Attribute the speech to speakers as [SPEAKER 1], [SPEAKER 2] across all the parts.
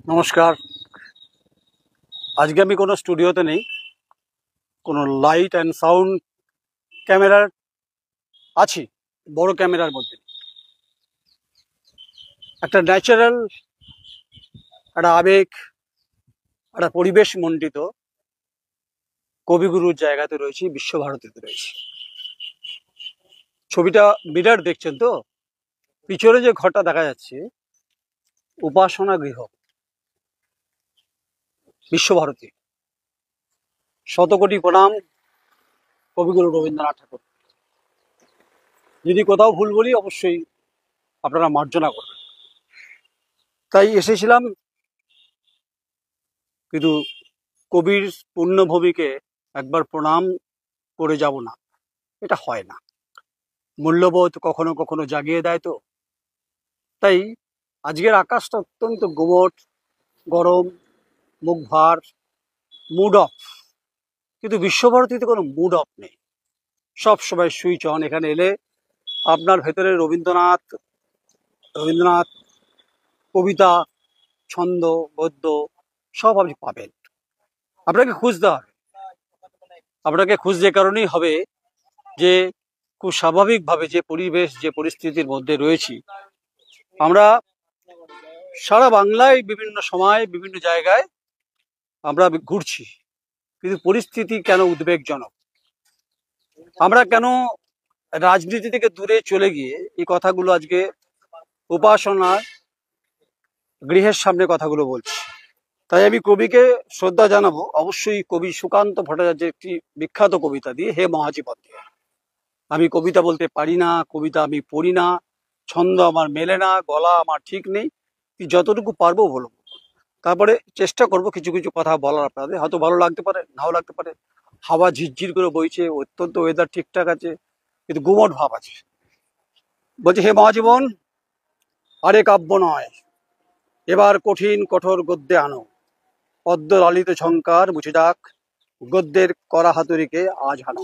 [SPEAKER 1] নমস্কার। আজকে আমি কোনো স্টুডিওতে নেই, কোনো লাইট অ্যান্ড সাউন্ড ক্যামেরার আছি, বড় ক্যামেরার মধ্যে একটা ন্যাচারাল, একটা আবেগ, একটা পরিবেশ মণ্ডিত কবিগুরুর জায়গাতে রয়েছি, বিশ্বভারতীতে রয়েছি। ছবিটা বিরাট দেখছেন তো, পিছনে যে ঘরটা দেখা যাচ্ছে উপাসনা গৃহ, বিশ্বভারতী। শতকোটি প্রণাম কবিগুরু রবীন্দ্রনাথ ঠাকুর। যদি কোথাও ভুল বলি অবশ্যই আপনারা মার্জনা করবেন। তাই এসেছিলাম, কিন্তু কবির পুণ্যভূমিকে একবার প্রণাম করে যাব না, এটা হয় না। মূল্যবোধ কখনো কখনো জাগিয়ে দেয় তো। তাই আজকের আকাশটা অত্যন্ত গোমট, গরম, মুখ ভার, মুড অফ। কিন্তু বিশ্বভারতীতে কোনো মুড অফ নেই, সব সময় সুইচ অন। এখানে এলে আপনার ভেতরে রবীন্দ্রনাথ রবীন্দ্রনাথ কবিতা, ছন্দ, গদ্য সব আপনি পাবেন। আপনাকে খুঁজতে হবে, আপনাকে খুঁজতে কারণেই হবে যে খুব স্বাভাবিকভাবে যে পরিবেশ, যে পরিস্থিতির মধ্যে রয়েছি আমরা, সারা বাংলায় বিভিন্ন সময় বিভিন্ন জায়গায় আমরা ঘুরছি, কিন্তু পরিস্থিতি কেন উদ্বেগজনক? আমরা কেন রাজনীতি থেকে দূরে চলে গিয়ে এই কথাগুলো আজকে উপাসনার গৃহের সামনে কথাগুলো বলছি? তাই আমি কবিকে শ্রদ্ধা জানাবো অবশ্যই কবি সুকান্ত ভট্টাচার্যের একটি বিখ্যাত কবিতা দিয়ে, হে মহাজীবন দিয়ে। আমি কবিতা বলতে পারি না, কবিতা আমি পড়ি না, ছন্দ আমার মেলে না, গলা আমার ঠিক নেই, যতটুকু পারবো বলবো। তারপরে চেষ্টা করব কিছু কিছু কথা বলার, আপনাদের হয়তো ভালো লাগতে পারে, নাও লাগতে পারে। হাওয়া ঝিরঝির করে বইছে, অত্যন্ত ওয়েদার ঠিকঠাক আছে, কিন্তু গুমট ভাব আছে। বলছে, হে মহাজীবন, আরে কাব্য নয়, এবার কঠিন কঠোর গদ্যে আনো। পদ্ম লালিত ঝঙ্কার মুছে যাক, গদ্যের করা হাতুড়িকে আজ হানো।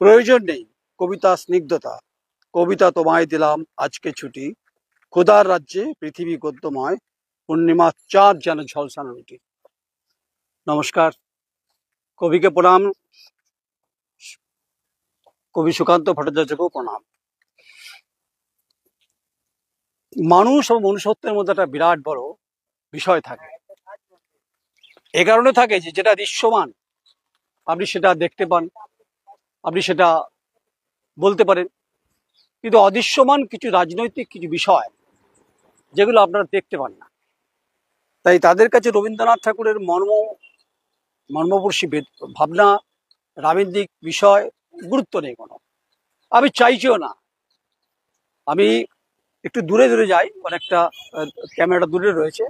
[SPEAKER 1] প্রয়োজন নেই কবিতা স্নিগ্ধতা, কবিতা তোমায় দিলাম আজকে ছুটি। খোদার রাজ্যে পৃথিবী গদ্যময়, পূর্ণিমা চাঁদ যেন ঝলসানো রুটি। নমস্কার, কবিকে প্রণাম, কবি সুকান্ত ভট্টাচার্যকেও প্রণাম। মানুষ ও মনুষ্যত্বের মধ্যে একটা বিরাট বড় বিষয় থাকে। এ কারণে থাকে যে যেটা দৃশ্যমান আপনি সেটা দেখতে পান, আপনি সেটা বলতে পারেন, কিন্তু অদৃশ্যমান কিছু রাজনৈতিক কিছু বিষয় যেগুলো আপনারা দেখতে পান না। তাই তাদের কাছে রবীন্দ্রনাথ ঠাকুরের মর্মস্পর্শী ভাবনা, রাবীন্দ্রিক বিষয় গুরুত্ব নেই কোনো। আমি চাইছিও না। আমি একটু দূরে দূরে যাই, অনেকটা ক্যামেরাটা দূরে রয়েছে,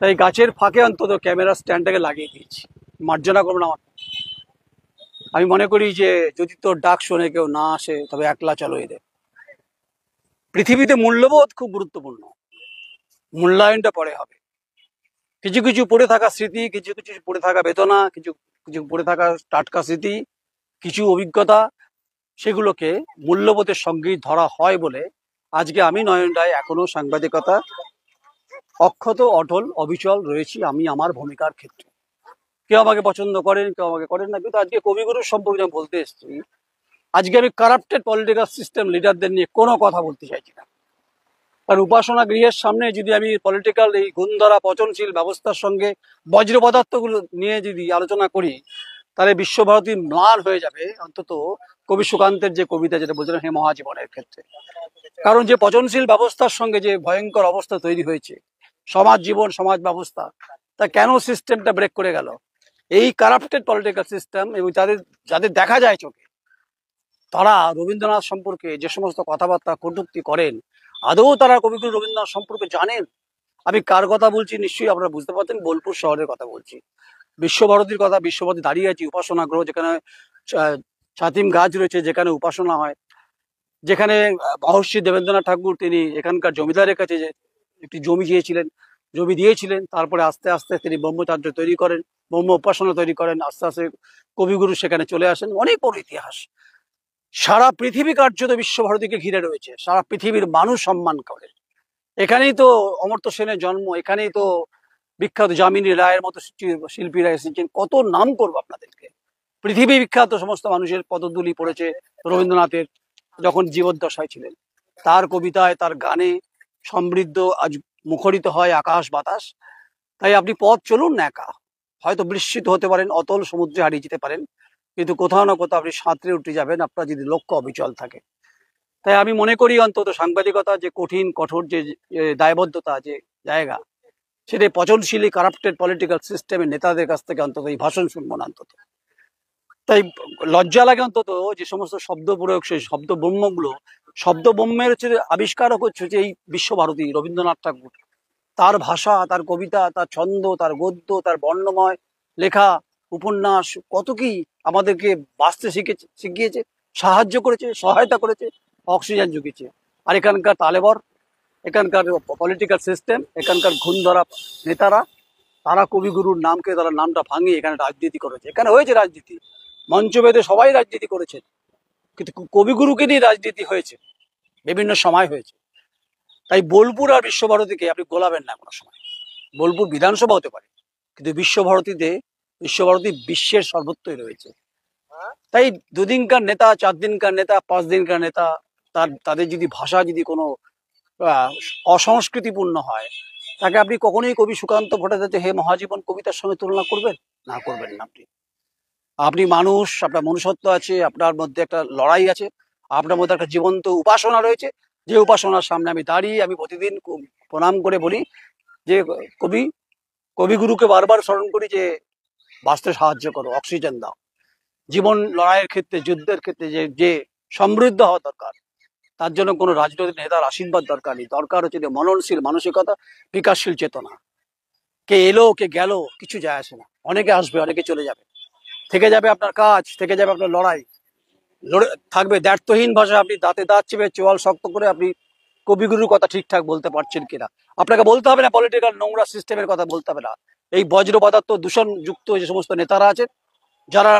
[SPEAKER 1] তাই গাছের ফাঁকে অন্তত ক্যামেরা স্ট্যান্ডটাকে লাগিয়ে দিয়েছি। মার্জনা করবো না আমার। আমি মনে করি যে যদি তোর ডাক শোনে কেউ না আসে, তবে একলা চলো এদের। পৃথিবীতে মূল্যবোধ খুব গুরুত্বপূর্ণ, মূল্যায়নটা পরে হবে। কিছু কিছু পড়ে থাকা স্মৃতি, কিছু কিছু পড়ে থাকা বেদনা, কিছু কিছু পড়ে থাকা টাটকা স্মৃতি, কিছু অভিজ্ঞতা, সেগুলোকে মূল্যবোধের সঙ্গেই ধরা হয় বলে আজকে আমি নয়ন রায় এখনো সাংবাদিকতা অক্ষত, অটল, অবিচল রয়েছি আমি আমার ভূমিকার ক্ষেত্রে। কেউ আমাকে পছন্দ করেন, কেউ আমাকে করেন না, কিন্তু আজকে কবিগুরুর সম্পর্কে আমি বলতে এসেছি। আজকে আমি কারাপ্টেড পলিটিক্যাল সিস্টেম লিডারদের নিয়ে কোনো কথা বলতে চাইছি না। কারণ উপাসনা গৃহের সামনে যদি আমি পলিটিক্যাল এই গুণধরা পচনশীল ব্যবস্থার সঙ্গে বজ্র পদার্থগুলো নিয়ে যদি আলোচনা করি, তাহলে বিশ্বভারতী ম্লান হয়ে যাবে। অন্তত কবি সুকান্তের যে কবিতা যেটা বলছিলেন হে মহাজীবনের ক্ষেত্রে, কারণ যে পচনশীল ব্যবস্থার সঙ্গে যে ভয়ঙ্কর অবস্থা তৈরি হয়েছে, সমাজ জীবন, সমাজ ব্যবস্থা, তা কেন সিস্টেমটা ব্রেক করে গেল? এই কারাপ্টেড পলিটিক্যাল সিস্টেম, এবং যাদের দেখা যায় চোখে, তারা রবীন্দ্রনাথ সম্পর্কে যে সমস্ত কথাবার্তা কটূক্তি করেন, আদৌ তারা কবিগুরু রবীন্দ্রনাথ সম্পর্কে জানেন? আমি কার কথা বলছি নিশ্চয়ই আপনারা বুঝতে পারছেন, বোলপুর শহরের কথা বলছি। বিশ্বভারতীর কথা, বিশ্বভারতী দাঁড়িয়ে আছি, উপাসনা গ্রহ, যেখানে ছাতিম গাছ রয়েছে, যেখানে উপাসনা হয়, যেখানে মহর্ষি দেবেন্দ্রনাথ ঠাকুর তিনি এখানকার জমিদারের কাছে একটি জমি জমি দিয়েছিলেন। তারপরে আস্তে আস্তে তিনি ব্রহ্মচার্য তৈরি করেন, ব্রহ্ম উপাসনা তৈরি করেন, আস্তে আস্তে কবিগুরু সেখানে চলে আসেন। অনেক বড় ইতিহাস। সারা পৃথিবী কার্যত বিশ্বভারতীকে ঘিরে রয়েছে, সারা পৃথিবীর মানুষ সম্মান করে। এখানেই তো অমর্ত্য সেনের জন্ম, এখানেই তো বিখ্যাত যামিনী রায়ের মতো শিল্পীরা এসেছেন। কত নাম করবো আপনাদেরকে, পৃথিবী বিখ্যাত সমস্ত মানুষের পদধূলি পড়েছে রবীন্দ্রনাথের যখন জীবদ্দশায় ছিলেন। তার কবিতায়, তার গানে সমৃদ্ধ আজ মুখরিত হয় আকাশ বাতাস। তাই আপনি পথ চলুন না একা, হয়তো বিস্মিত হতে পারেন, অতল সমুদ্রে হারিয়ে যেতে পারেন, কিন্তু কোথাও না কোথাও আপনি সাঁতরে উঠে যাবেন, আপনার যদি লক্ষ্য অবিচল থাকে। তাই আমি মনে করি অন্তত সাংবাদিকতা যে কঠিন কঠোর যে দায়বদ্ধতা, যে জায়গা, সেটা পচনশীলী কারাপ্টেড পলিটিক্যাল সিস্টেমের নেতাদের কাছ থেকে অন্তত এই ভাষণ শুনবো না অন্তত। তাই লজ্জা লাগে অন্তত যে সমস্ত শব্দ প্রয়োগ, সেই শব্দ ব্রহ্মগুলো, শব্দ ব্রহ্মের হচ্ছে আবিষ্কারক হচ্ছে যে এই বিশ্বভারতী রবীন্দ্রনাথ ঠাকুর। তার ভাষা, তার কবিতা, তার ছন্দ, তার গদ্য, তার বর্ণময় লেখা, উপন্যাস কত কি আমাদেরকে বাঁচতে শিখিয়েছে, সাহায্য করেছে, সহায়তা করেছে, অক্সিজেন জুগিয়েছে। আর এখানকার তালেবর, এখানকার পলিটিক্যাল সিস্টেম, এখানকার ঘুণ ধরা নেতারা, তারা কবিগুরুর নামকে, তারা নামটা ভাঙিয়ে এখানে রাজনীতি করেছে। এখানে হয়েছে রাজনীতি, মঞ্চভেদে সবাই রাজনীতি করেছেন, কিন্তু কবিগুরুকে নিয়ে রাজনীতি হয়েছে, বিভিন্ন সময় হয়েছে। তাই বোলপুর আর বিশ্বভারতীকে আপনি গোলাবেন না কোনো সময়। বোলপুর বিধানসভা হতে পারে, কিন্তু বিশ্বভারতী বিশ্বের সর্বত্রই রয়েছে। তাই দুদিনকার নেতা, 4 দিনকার নেতা, 5 দিনকার নেতা, তাদের যদি ভাষা যদি কোনো অসংস্কৃতিপূর্ণ হয়, তাকে আপনি কখনোই কবি সুকান্ত ভট্টাচার্য হে মহাজীবন কবিতার সঙ্গে তুলনা করবেন না, করবেন না। আপনি মানুষ, আপনার মনুষ্যত্ব আছে, আপনার মধ্যে একটা লড়াই আছে, আপনার মধ্যে একটা জীবন্ত উপাসনা রয়েছে, যে উপাসনার সামনে আমি দাঁড়িয়ে আমি প্রতিদিন প্রণাম করে বলি যে কবিগুরুকে বারবার স্মরণ করি যে বাঁচতে সাহায্য করো, অক্সিজেন দাও। জীবন লড়াইয়ের ক্ষেত্রে, যুদ্ধের ক্ষেত্রে যে সমৃদ্ধ হওয়া দরকার, তার জন্য কোনো রাজনৈতিক নেতার আশীর্বাদ দরকার নেই। দরকার হচ্ছে যে মননশীল মানসিকতা, বিকাশশীল চেতনা। কে এলো কে গেল কিছু যায় আসে না, অনেকে আসবে, অনেকে চলে যাবে, থেকে যাবে আপনার কাজ, থেকে যাবে আপনার লড়াই, থাকবে দ্ব্যর্থহীন ভাষা। আপনি দাঁতে দাঁত চেপে চোয়াল শক্ত করে আপনি কবিগুরুর কথা ঠিকঠাক বলতে পারছেন কিনা। আপনাকে বলতে হবে না পলিটিক্যাল নোংরা সিস্টেমের কথা, বলতে হবে না। এই বজ্র পদার্থ দূষণ যুক্ত যে সমস্ত নেতারা আছেন, যারা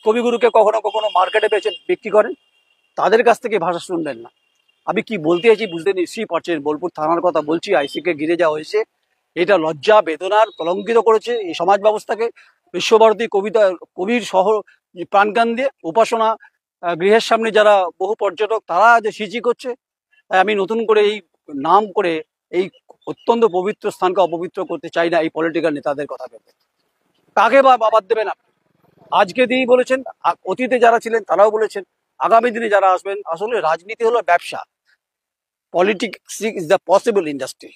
[SPEAKER 1] কবিগুরুকে কখনো কখনো মার্কেটে বেচে বিক্রি করেন, তাদের কাছ থেকে ভাষা শুনবেন না। আমি কি বলতে চাইছি বুঝতে নিশ্চয়ই পারছেন। বোলপুর থানার কথা বলছি, আইসিকে ঘিরে যাওয়া হয়েছে, এটা লজ্জা বেদনার কলঙ্কিত করেছে এই সমাজ ব্যবস্থাকে। বিশ্বভারতী কবির শহর প্রাণগান দিয়ে উপাসনা গৃহের সামনে যারা বহু পর্যটক, তারা যে সিঁচি করছে। তাই আমি নতুন করে এই নাম করে এই অত্যন্ত পবিত্র স্থানকে অপবিত্র করতে চাই না এই পলিটিক্যাল নেতাদের কথা ভেবে। কাকে বা বাদ দেবেন আপনি? আজকে তিনি বলেছেন, অতীতে যারা ছিলেন তারাও বলেছেন, আগামী দিনে যারা আসবেন। আসলে রাজনীতি হলো ব্যবসা, politics is the possible industry.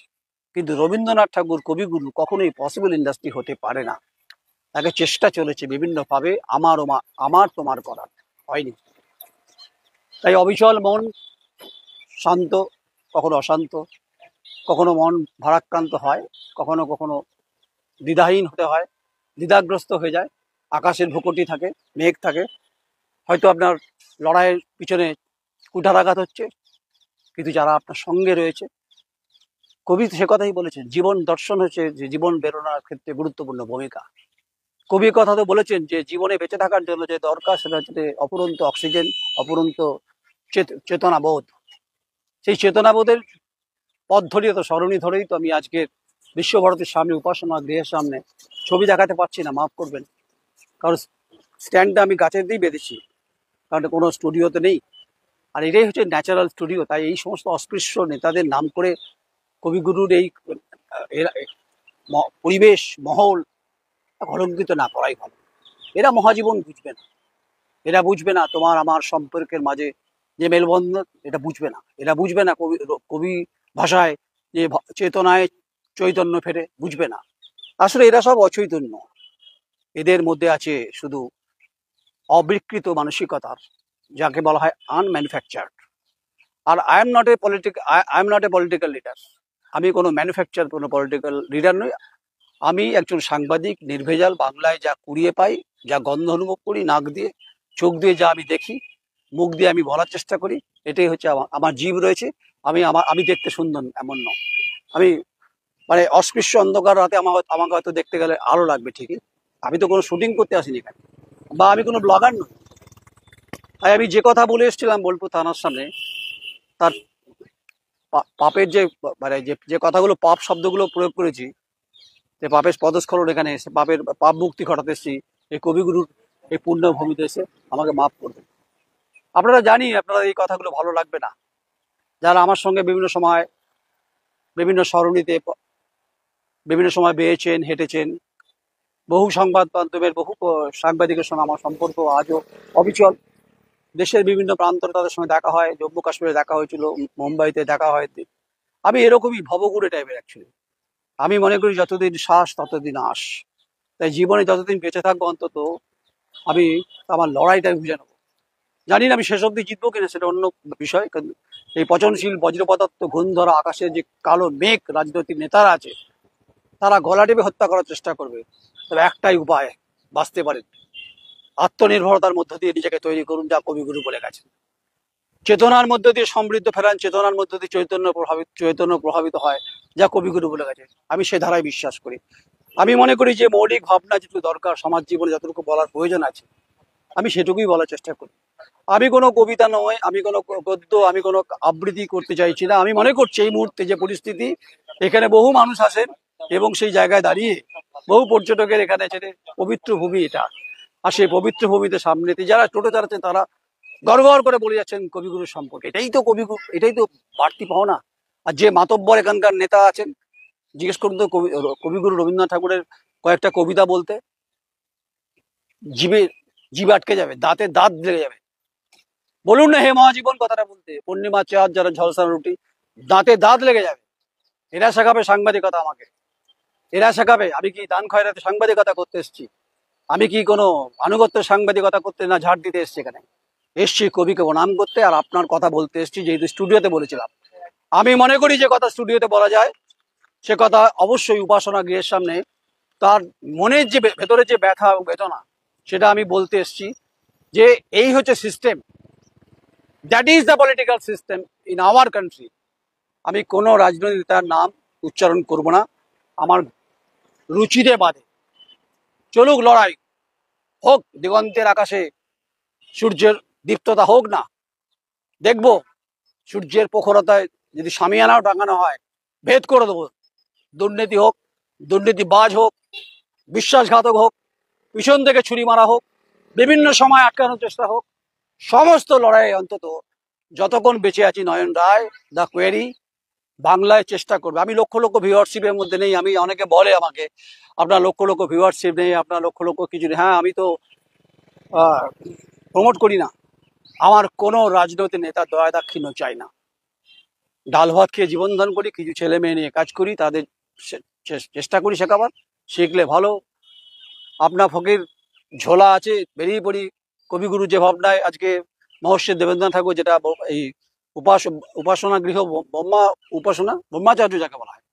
[SPEAKER 1] কিন্তু রবীন্দ্রনাথ ঠাকুর কবিগুরু কখনোই পসিবল ইন্ডাস্ট্রি হতে পারে না। তাকে চেষ্টা চলেছে বিভিন্নভাবে আমার তোমার করার, হয়নি। তাই অবিচল মন, শান্ত, কখনো অশান্ত, কখনো মন ভারাক্রান্ত হয়, কখনো কখনো দ্বিধাহীন হতে হয়, দ্বিধাগ্রস্ত হয়ে যায়। আকাশের ভূপতি থাকে, মেঘ থাকে, হয়তো আপনার লড়াইয়ের পিছনে কুঠারাঘাত হচ্ছে, কিন্তু যারা আপনার সঙ্গে রয়েছে, কবি সে কথাই বলেছেন, জীবন দর্শন হচ্ছে যে জীবন বেরোনোর ক্ষেত্রে গুরুত্বপূর্ণ ভূমিকা। কবি কথা তো বলেছেন যে জীবনে বেঁচে থাকার জন্য যে দরকার, সেটা হচ্ছে অপুরন্ত অক্সিজেন, অপুরন্ত চেতনাবোধ। সেই চেতনাবোধের পথ ধরিয়ে তো, সরণি ধরেই তো আমি আজকে বিশ্বভারতীর সামনে, উপাসনা গৃহের সামনে ছবি দেখাতে পারছি না, মাফ করবেন। কারণ স্ট্যান্ডটা আমি গাছের দিয়েই বেঁধেছি, কারণ কোনো স্টুডিওতে নেই। আর এটাই হচ্ছে ন্যাচারাল স্টুডিও। তাই এই সমস্ত অস্পৃশ্য নেতাদের নাম করে কবিগুরুর এই পরিবেশ মহল কলঙ্কিত না করাই ভালো। এরা মহাজীবন বুঝবে না, এরা বুঝবে না তোমার আমার সম্পর্কের মাঝে যে মেলবন্ধন, এটা বুঝবে না। এরা বুঝবে না কবি ভাষায় যে চেতনায় চৈতন্য ফেরে, বুঝবে না। আসলে এরা সব অচৈতন্য, এদের মধ্যে আছে শুধু অবিকৃত মানসিকতার, যাকে বলা হয় আনম্যানুফ্যাকচার্ড। আর I am not a political leader. আমি কোনো ম্যানুফ্যাকচার, কোনো পলিটিক্যাল লিডার নই। আমি একজন সাংবাদিক, নির্ভেজাল, বাংলায় যা কুড়িয়ে পাই, যা গন্ধ অনুভব করি নাক দিয়ে, চোখ দিয়ে যা আমি দেখি, মুখ দিয়ে আমি বলার চেষ্টা করি, এটাই হচ্ছে আমার জীব রয়েছে। আমি দেখতে সুন্দর এমন নয়। আমি মানে অস্পৃশ্য অন্ধকার রাতে আমাকে হয়তো দেখতে গেলে আলো লাগবে ঠিকই, আমি তো কোনো শুটিং করতে আসিনি এখানে, বা আমি কোনো ব্লগার নই। তাই আমি যে কথা বলে এসেছিলাম বোলপুর থানার সামনে, তার পাপের যে মানে যে যে কথাগুলো পাপ শব্দগুলো প্রয়োগ করেছি, যে পাপের পদস্খলন এখানে এসে পাপ মুক্তি ঘটাতে এসেছি এই কবিগুরুর এই পুণ্যভূমিতে এসে, আমাকে মাফ করবেন। আপনারা জানি আপনারা এই কথাগুলো ভালো লাগবে না, যারা আমার সঙ্গে বিভিন্ন সময় বিভিন্ন সরণিতে বিভিন্ন সময় বেয়েছেন, হেঁটেছেন। বহু সংবাদ মাধ্যমের বহু সাংবাদিকের সঙ্গে আমার সম্পর্ক আজও অবিচল। দেশের বিভিন্ন প্রান্তরে তাদের সঙ্গে দেখা হয়, জম্মু কাশ্মীরে দেখা হয়েছিল, মুম্বাইতে দেখা হয়। আমি এরকমই ভবঘুরে টাইপের অ্যাকচুয়ালি। আমি মনে করি যতদিন শ্বাস ততদিন আস। তাই জীবনে যতদিন বেঁচে থাকবো অন্তত আমি আমার লড়াইটা বুঝে নেবো। জানি না আমি শেষ অব্দি জিতবো কিনা, সেটা অন্য বিষয়। কিন্তু এই পচনশীল বজ্র পদার্থ ঘুণ ধরা আকাশের যে কালো মেঘ রাজনৈতিক নেতারা আছে, তারা গলা টিপে হত্যা করার চেষ্টা করবে। তবে একটাই উপায় বাঁচতে পারেন, আত্মনির্ভরতার মধ্য দিয়ে নিজেকে তৈরি করুন, যা কবিগুরু বলে গেছেন। চেতনার মধ্য দিয়ে সমৃদ্ধ ফেরান, চেতনার মধ্য দিয়ে চৈতন্য প্রভাবিত হয়, যা কবিগুরু বলে গেছে। আমি সে ধারায় বিশ্বাস করি। আমি মনে করি যে মৌলিক ভাবনা যেটুকু দরকার সমাজ জীবনে, যতটুকু বলার প্রয়োজন আছে, আমি সেটুকুই বলার চেষ্টা করি। আমি কোনো কবিতা নয়, আমি কোনো গদ্য, আমি কোনো আবৃত্তি করতে চাইছি না। আমি মনে করছি এই মুহূর্তে যে পরিস্থিতি, এখানে বহু মানুষ আসেন এবং সেই জায়গায় দাঁড়িয়ে বহু পর্যটকের এখানে ছেড়ে পবিত্র ভূমি এটা, আর সেই পবিত্র ভূমিতে সামনেতে যারা টোটো চালাচ্ছেন তারা গড় করে বলে যাচ্ছেন কবিগুরুর সম্পর্কে। এটাই তো কবিগুরু, এটাই তো বাড়তি পাওনা। আর যে মাতব্বর এখানকার নেতা আছেন, জিজ্ঞেস করুন তো কবিগুরু রবীন্দ্রনাথ ঠাকুরের কয়েকটা কবিতা বলতে, জিভে জিভ আটকে যাবে, দাঁতে দাঁত লেগে যাবে। বলুন না হে মহাজীবন কথাটা বলতে, পূর্ণিমা চাঁদ যারা ঝলসানো রুটি, দাঁতে দাঁত লেগে যাবে। এরা শেখাবে সাংবাদিকতা আমাকে, এরা শেখাবে। আমি কি দান খয়রাতে সাংবাদিকতা করতে এসেছি? আমি কি কোনো আনুগত্য সাংবাদিকতা করতে না ঝাড় দিতে এসেছি? এখানে এসছি কবিকে প্রণাম করতে, আর আপনার কথা বলতে এসেছি, যেহেতু স্টুডিওতে বলেছিলাম। আমি মনে করি যে কথা স্টুডিওতে বলা যায়, সে কথা অবশ্যই উপাসনা গৃহের সামনে তার মনের যে ভেতরে যে ব্যথা বেদনা, সেটা আমি বলতে এসেছি যে এই হচ্ছে system, that is the political system in our country. আমি কোনো রাজনৈতিক নেতার নাম উচ্চারণ করব না, আমার রুচিতে বাদে। চলুক লড়াই, হোক দিগন্তের আকাশে সূর্যের দীপ্ততা হোক না, দেখবো সূর্যের প্রখরতায় যদি শামিয়ানাও টাঙানো হয়, ভেদ করে দেবো। দুর্নীতি হোক, দুর্নীতিবাজ হোক, বিশ্বাসঘাতক হোক, পিছন থেকে ছুরি মারা হোক, বিভিন্ন সময় আটকানোর চেষ্টা হোক, সমস্ত লড়াই অন্তত যতক্ষণ বেঁচে আছি, নয়ন রায় দ্য কোয়েরি বাংলায় চেষ্টা করবে। আমি লক্ষ লক্ষ ভিউয়ারশিপের মধ্যে নেই। আমি অনেকে বলে আমাকে, আপনার লক্ষ লক্ষ ভিউয়ারশিপ নেই, আপনার লক্ষ লক্ষ কিছু নেই। হ্যাঁ, আমি তো প্রমোট করি না। আমার কোনো রাজনৈতিক নেতার দয়া দাক্ষিণ্য চাই না। ডাল ভাত খেয়ে জীবন ধারণ করি, কিছু ছেলে মেয়ে নিয়ে কাজ করি, তাদের চেষ্টা করি শেখাবার, শিখলে ভালো। আপনার ফকির ঝোলা আছে, বেরিয়ে পড়ি কবিগুরু যে ভাবনায়। আজকে মহর্ষি দেবেন্দ্রনাথ ঠাকুর, যেটা এই উপাসনা গৃহ ব্রহ্মাচার্য যাকে বলা হয়,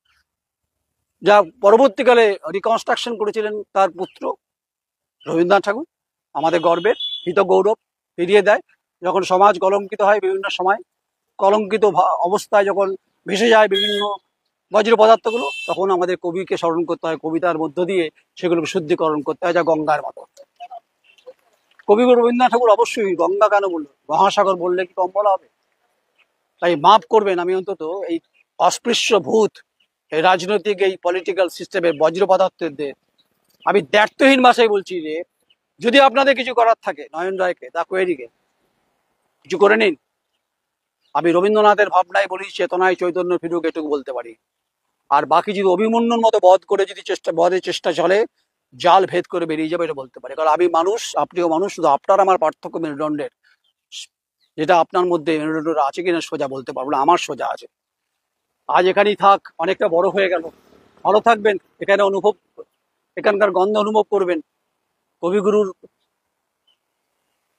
[SPEAKER 1] যা পরবর্তীকালে রিকনস্ট্রাকশন করেছিলেন তার পুত্র রবীন্দ্রনাথ ঠাকুর, আমাদের গর্বের হিত গৌরব ফিরিয়ে দেয়। যখন সমাজ কলঙ্কিত হয়, বিভিন্ন সময় কলঙ্কিত অবস্থায় যখন ভেসে যায় বিভিন্ন বজ্র পদার্থগুলো, তখন আমাদের কবিকে স্মরণ করতে হয়, কবিতার মধ্য দিয়ে সেগুলোকে শুদ্ধিকরণ করতে হয়, যা গঙ্গার মতো। কবিগুরু রবীন্দ্রনাথ ঠাকুর অবশ্যই গঙ্গা কেন বললো, মহাসাগর বললে কি কম বলা হবে? তাই মাফ করবেন, আমি অন্তত এই অস্পৃশ্য ভূত, এই রাজনৈতিক এই পলিটিক্যাল সিস্টেমের বজ্র পদার্থদের আমি দ্ব্যর্থহীন ভাষায় বলছি যে যদি আপনাদের কিছু করার থাকে, নয়ন রায়কে দা কোয়েরিকে কিছু করে নিন। আমি রবীন্দ্রনাথের ভাবনায় বলি, চেতনায় চৈতন্য ফিরুক, এটুকু বলতে পারি। আর বাকি যদি অভিমন্যুর মতো বধ করে যদি বধের চেষ্টা চলে, জাল ভেদ করে বেরিয়ে যাবে, এটা বলতে পারি। কারণ আমি মানুষ, আপনিও মানুষ, শুধু আপনার আমার পার্থক্য মেরুদণ্ডের, যেটা আপনার মধ্যে মেরুদণ্ড আছে কিনা সোজা বলতে পারবো না, আমার সোজা আছে। আজ এখানেই থাক, অনেকটা বড় হয়ে গেল। ভালো থাকবেন, এখানকার গন্ধ অনুভব করবেন। কবিগুরুর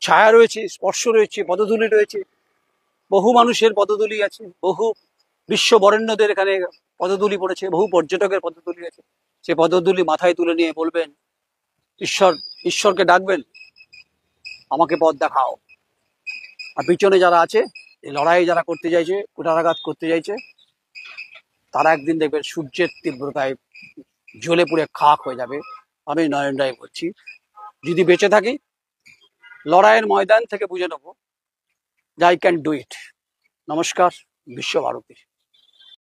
[SPEAKER 1] ছায়া রয়েছে, স্পর্শ রয়েছে, পদধূলি রয়েছে, বহু মানুষের পদধূলি আছে, বহু বিশ্ব বরেণ্যদের এখানে পদধূলি পড়েছে, বহু পর্যটকের পদধূলি আছে। সে পদধূলি মাথায় তুলে নিয়ে বলবেন, ঈশ্বরকে ডাকবেন, আমাকে পথ দেখাও। আর পিছনে যারা আছে, এই লড়াই যারা করতে চাইছে, কুঠারাঘাত করতে চাইছে, তারা একদিন দেখবেন সূর্যের তীব্রতায় জ্বলে পুড়ে খাক হয়ে যাবে। আমি নয়ন রায় বলছি, যদি বেঁচে থাকি লড়াইয়ের ময়দান থেকে বুঝে নেবো যে আই ক্যান ডু ইট। নমস্কার, বিশ্বভারতী।